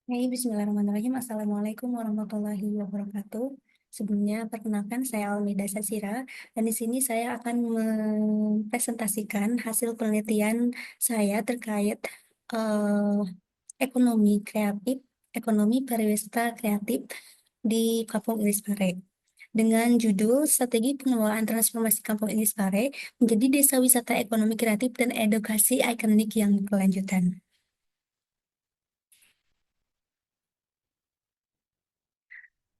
Hai, Bismillahirrahmanirrahim. Assalamualaikum warahmatullahi wabarakatuh. Sebelumnya, perkenalkan saya Almida Sasira, dan di sini saya akan mempresentasikan hasil penelitian saya terkait eh, ekonomi kreatif, ekonomi pariwisata kreatif di Kampung Inggris Pare. Dengan judul Strategi Pengelolaan Transformasi Kampung Inggris Pare menjadi Desa Wisata Ekonomi Kreatif dan Edukasi Ikonik yang berkelanjutan.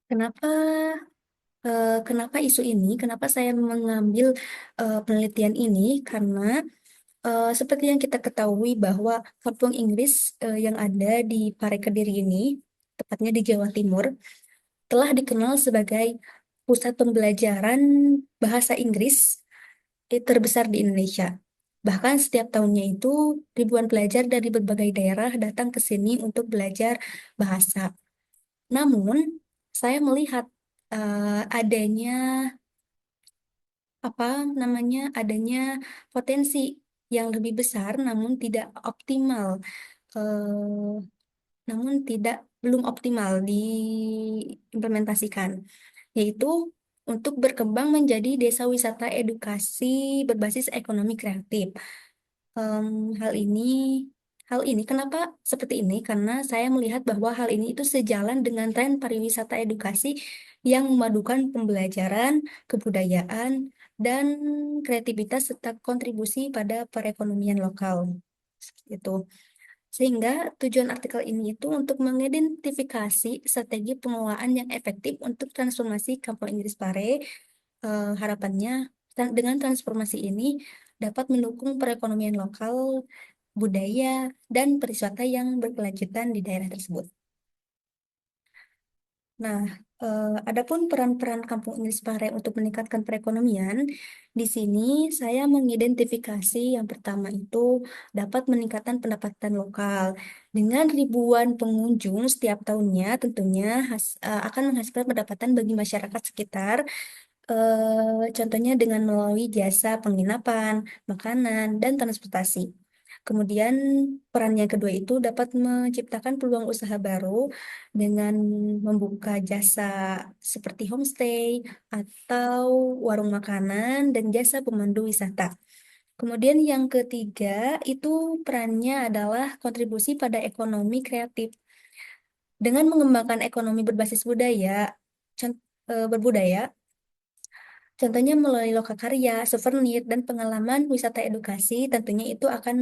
Kenapa kenapa isu ini? Kenapa saya mengambil penelitian ini? Karena seperti yang kita ketahui bahwa Kampung Inggris yang ada di Pare Kediri ini, tepatnya di Jawa Timur, telah dikenal sebagai pusat pembelajaran bahasa Inggris terbesar di Indonesia. Bahkan setiap tahunnya itu ribuan pelajar dari berbagai daerah datang ke sini untuk belajar bahasa. Namun, saya melihat adanya apa namanya adanya potensi yang lebih besar namun tidak optimal namun tidak belum optimal diimplementasikan, yaitu untuk berkembang menjadi desa wisata edukasi berbasis ekonomi kreatif. Em, hal ini hal ini kenapa seperti ini? Karena saya melihat bahwa hal ini itu sejalan dengan tren pariwisata edukasi yang memadukan pembelajaran, kebudayaan, dan kreativitas serta kontribusi pada perekonomian lokal. Seperti itu. Sehingga tujuan artikel ini itu untuk mengidentifikasi strategi pengelolaan yang efektif untuk transformasi Kampung Inggris Pare. Harapannya dengan transformasi ini dapat mendukung perekonomian lokal, budaya, dan pariwisata yang berkelanjutan di daerah tersebut. Nah, adapun peran-peran Kampung Inggris Pare untuk meningkatkan perekonomian, di sini saya mengidentifikasi yang pertama itu dapat meningkatkan pendapatan lokal. Dengan ribuan pengunjung setiap tahunnya, tentunya akan menghasilkan pendapatan bagi masyarakat sekitar. Contohnya dengan melalui jasa penginapan, makanan, dan transportasi. Kemudian peran yang kedua itu dapat menciptakan peluang usaha baru dengan membuka jasa seperti homestay atau warung makanan dan jasa pemandu wisata. Kemudian yang ketiga itu perannya adalah kontribusi pada ekonomi kreatif. Dengan mengembangkan ekonomi berbasis budaya, berbudaya, contohnya melalui lokakarya, souvenir, dan pengalaman wisata edukasi, tentunya itu akan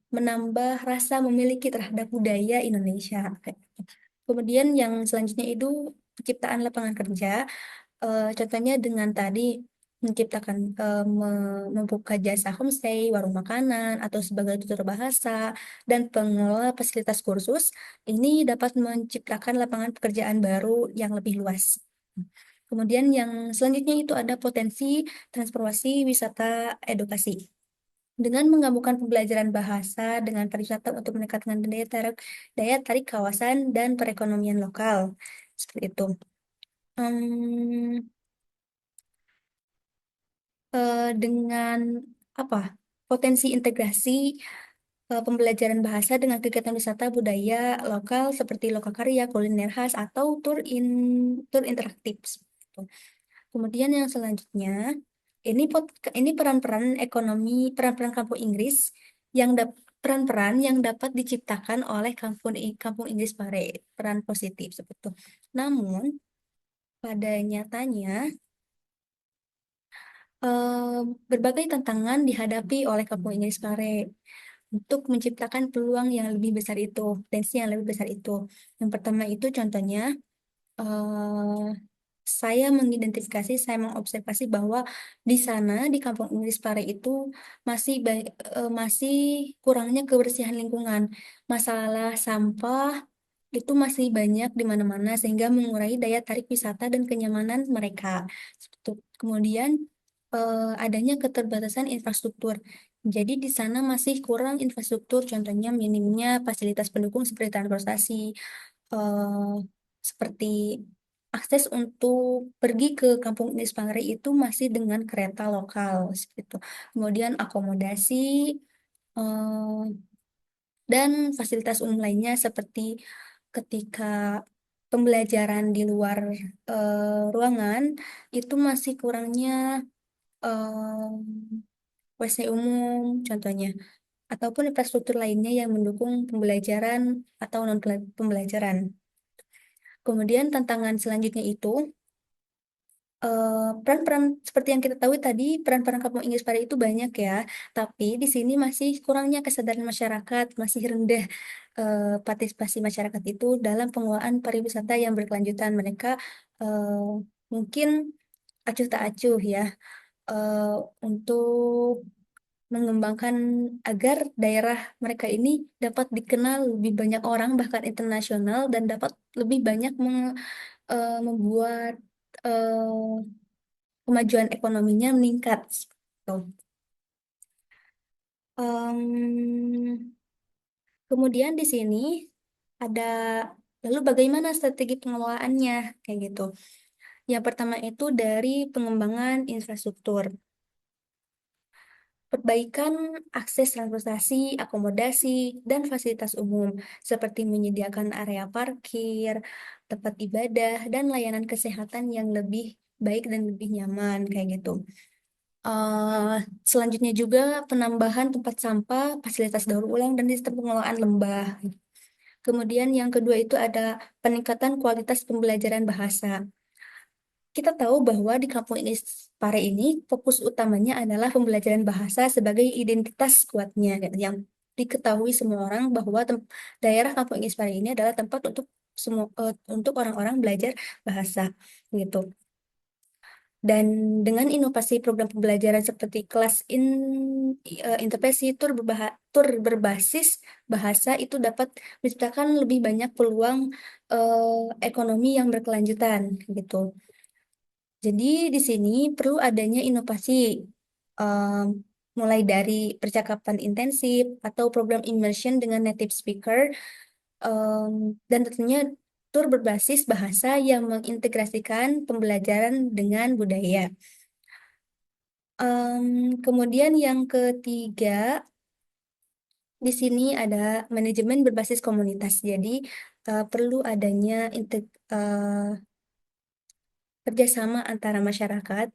menambah rasa memiliki terhadap budaya Indonesia. Kemudian yang selanjutnya itu penciptaan lapangan kerja. Contohnya dengan tadi menciptakan membuka jasa homestay, warung makanan, atau sebagai tutor bahasa dan pengelola fasilitas kursus, ini dapat menciptakan lapangan pekerjaan baru yang lebih luas. Kemudian yang selanjutnya itu ada potensi transformasi wisata edukasi. Dengan menggabungkan pembelajaran bahasa dengan pariwisata untuk meningkatkan daya tarik kawasan dan perekonomian lokal. Seperti itu. Hmm, dengan apa? Potensi integrasi pembelajaran bahasa dengan kegiatan wisata budaya lokal seperti lokakarya, kuliner khas, atau tur interaktif. Seperti itu. Kemudian yang selanjutnya, ini peran-peran ekonomi, peran-peran kampung Inggris yang peran-peran yang dapat diciptakan oleh kampung Inggris Pare, peran positif seperti itu. Namun, pada nyatanya, berbagai tantangan dihadapi oleh kampung Inggris Pare untuk menciptakan peluang yang lebih besar itu, potensi yang lebih besar itu. Yang pertama itu contohnya, eh, saya mengobservasi bahwa di sana di Kampung Inggris Pare itu masih kurangnya kebersihan lingkungan. Masalah sampah itu masih banyak di mana-mana sehingga mengurangi daya tarik wisata dan kenyamanan mereka. Kemudian adanya keterbatasan infrastruktur. Jadi di sana masih kurang infrastruktur, contohnya minimnya fasilitas pendukung seperti transportasi, eh, seperti akses untuk pergi ke Kampung Inggris Pangre itu masih dengan kereta lokal seperti itu. Kemudian akomodasi, dan fasilitas umum lainnya seperti ketika pembelajaran di luar ruangan itu masih kurangnya WC umum contohnya ataupun infrastruktur lainnya yang mendukung pembelajaran atau non pembelajaran. Kemudian tantangan selanjutnya itu peran-peran seperti yang kita tahu tadi, peran-peran kampung Inggris Pare itu banyak ya, tapi di sini masih kurangnya kesadaran masyarakat, masih rendah partisipasi masyarakat itu dalam pengelolaan pariwisata yang berkelanjutan. Mereka mungkin acuh tak acuh ya eh, untuk mengembangkan agar daerah mereka ini dapat dikenal lebih banyak orang bahkan internasional dan dapat lebih banyak membuat kemajuan ekonominya meningkat. Tuh. Kemudian di sini ada lalu bagaimana strategi pengelolaannya kayak gitu. Yang pertama itu dari pengembangan infrastruktur. Perbaikan akses transportasi, akomodasi, dan fasilitas umum, seperti menyediakan area parkir, tempat ibadah, dan layanan kesehatan yang lebih baik dan lebih nyaman, kayak gitu. Eh, Selanjutnya juga penambahan tempat sampah, fasilitas daur ulang, dan sistem pengelolaan limbah. Kemudian yang kedua itu ada peningkatan kualitas pembelajaran bahasa. Kita tahu bahwa di Kampung Inggris Pare ini fokus utamanya adalah pembelajaran bahasa sebagai identitas kuatnya, gitu, yang diketahui semua orang bahwa daerah Kampung Inggris Pare ini adalah tempat untuk semua untuk orang-orang belajar bahasa gitu. Dan dengan inovasi program pembelajaran seperti kelas intervensi tur berbasis bahasa itu dapat menciptakan lebih banyak peluang ekonomi yang berkelanjutan gitu. Jadi di sini perlu adanya inovasi em, mulai dari percakapan intensif atau program immersion dengan native speaker em, dan tentunya tur berbasis bahasa yang mengintegrasikan pembelajaran dengan budaya. Kemudian yang ketiga, di sini ada manajemen berbasis komunitas. Jadi perlu adanya kerjasama antara masyarakat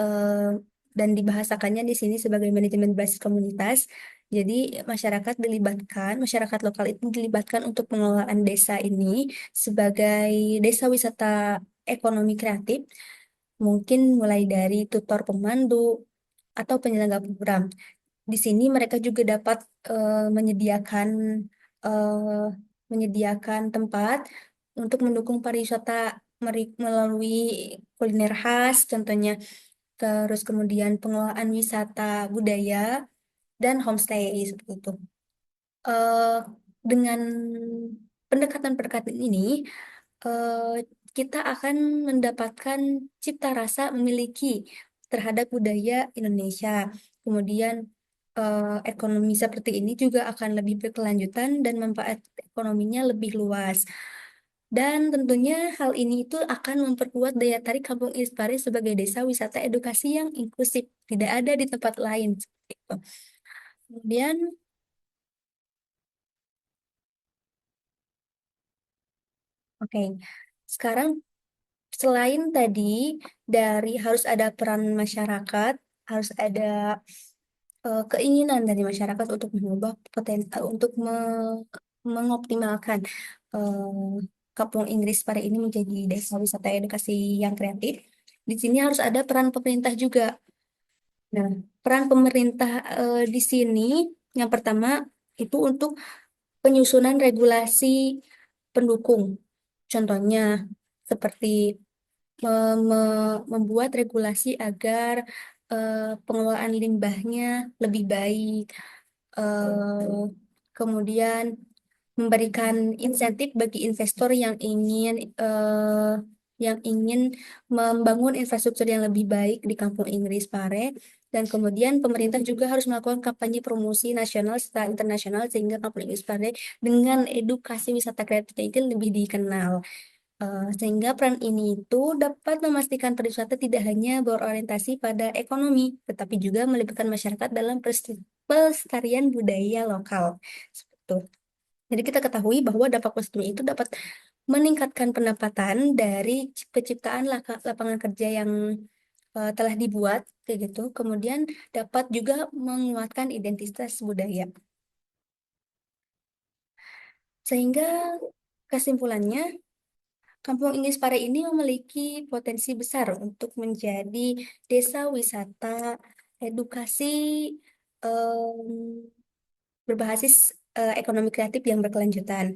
eh, dan dibahasakannya di sini sebagai manajemen berbasis komunitas. Jadi masyarakat lokal itu dilibatkan untuk pengelolaan desa ini sebagai desa wisata ekonomi kreatif, mungkin mulai dari tutor pemandu atau penyelenggara program. Di sini mereka juga dapat menyediakan eh, menyediakan tempat untuk mendukung pariwisata melalui kuliner khas, contohnya, terus kemudian pengelolaan wisata budaya dan homestay seperti itu. Eh, dengan pendekatan-pendekatan ini, eh, kita akan mendapatkan cita rasa memiliki terhadap budaya Indonesia. Kemudian ekonomi seperti ini juga akan lebih berkelanjutan dan manfaat ekonominya lebih luas. Dan tentunya hal ini itu akan memperkuat daya tarik Kampung Ispari sebagai desa wisata edukasi yang inklusif, tidak ada di tempat lain. Seperti itu. Kemudian, oke, sekarang selain tadi dari harus ada peran masyarakat, harus ada keinginan dari masyarakat untuk mengubah untuk mengoptimalkan Kampung Inggris Pare ini menjadi desa wisata edukasi yang kreatif. Di sini harus ada peran pemerintah juga. Nah, peran pemerintah di sini yang pertama itu untuk penyusunan regulasi pendukung. Contohnya seperti membuat regulasi agar pengelolaan limbahnya lebih baik, eh, kemudian memberikan insentif bagi investor yang ingin membangun infrastruktur yang lebih baik di Kampung Inggris Pare. Dan kemudian pemerintah juga harus melakukan kampanye promosi nasional serta internasional sehingga Kampung Inggris Pare dengan edukasi wisata kreatifnya itu lebih dikenal. Sehingga peran ini itu dapat memastikan pariwisata tidak hanya berorientasi pada ekonomi, tetapi juga melibatkan masyarakat dalam pelestarian budaya lokal. Tuh. Jadi kita ketahui bahwa dampak positifnya itu dapat meningkatkan pendapatan dari penciptaan lapangan kerja yang telah dibuat kayak gitu. Kemudian dapat juga menguatkan identitas budaya. Sehingga kesimpulannya, Kampung Inggris Pare ini memiliki potensi besar untuk menjadi desa wisata, edukasi, em, berbasis ekonomi kreatif yang berkelanjutan.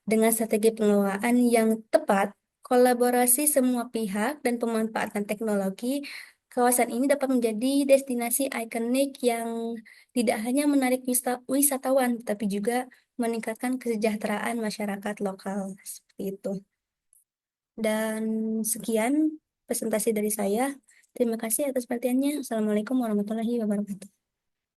Dengan strategi pengelolaan yang tepat, kolaborasi semua pihak, dan pemanfaatan teknologi, kawasan ini dapat menjadi destinasi ikonik yang tidak hanya menarik wisatawan, tapi juga meningkatkan kesejahteraan masyarakat lokal. Seperti itu. Dan sekian presentasi dari saya. Terima kasih atas perhatiannya. Assalamualaikum warahmatullahi wabarakatuh.